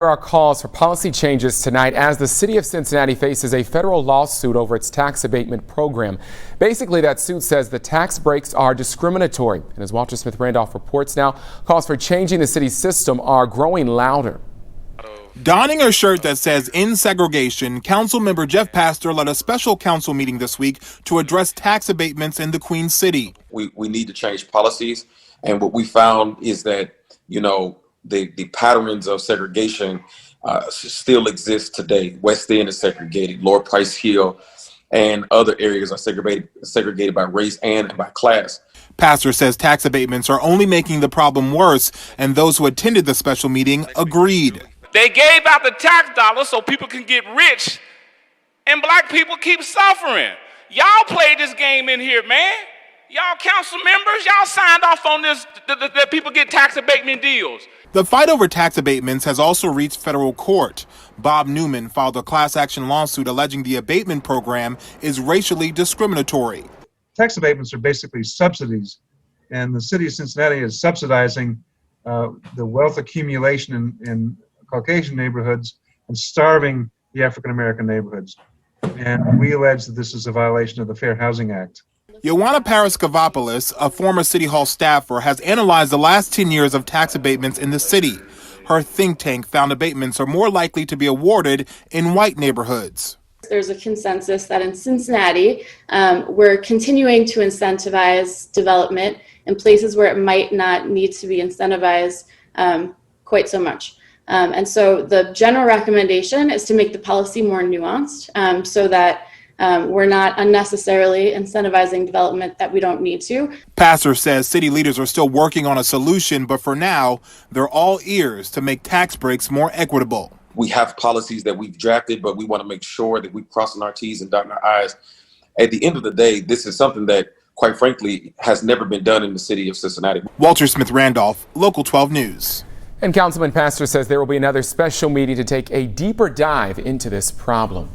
There are calls for policy changes tonight as the city of Cincinnati faces a federal lawsuit over its tax abatement program. Basically, that suit says the tax breaks are discriminatory. And as Walter Smith Randolph reports now, calls for changing the city's system are growing louder. Donning a shirt that says "In Segregation," Councilmember Jeff Pastor led a special council meeting this week to address tax abatements in the Queen City. We need to change policies, and what we found is that, the patterns of segregation still exist today. West End is segregated, Lower Price Hill and other areas are segregated by race and by class. Pastor says tax abatements are only making the problem worse, and those who attended the special meeting agreed. They gave out the tax dollars so people can get rich, and black people keep suffering. Y'all played this game in here, man. Y'all council members, y'all signed off on this, that people get tax abatement deals. The fight over tax abatements has also reached federal court. Bob Newman filed a class action lawsuit alleging the abatement program is racially discriminatory. Tax abatements are basically subsidies, and the city of Cincinnati is subsidizing the wealth accumulation in Caucasian neighborhoods and starving the African American neighborhoods. And we allege that this is a violation of the Fair Housing Act. Ioana Paraskevopoulos, a former City Hall staffer, has analyzed the last 10 years of tax abatements in the city. Her think tank found abatements are more likely to be awarded in white neighborhoods. There's a consensus that in Cincinnati, we're continuing to incentivize development in places where it might not need to be incentivized quite so much. And so the general recommendation is to make the policy more nuanced so that we're not unnecessarily incentivizing development that we don't need to. Pastor says city leaders are still working on a solution, but for now, they're all ears to make tax breaks more equitable. We have policies that we've drafted, but we want to make sure that we're crossing our T's and dotting our I's. At the end of the day, this is something that, quite frankly, has never been done in the city of Cincinnati. Walter Smith Randolph, Local 12 News. And Councilman Pastor says there will be another special meeting to take a deeper dive into this problem.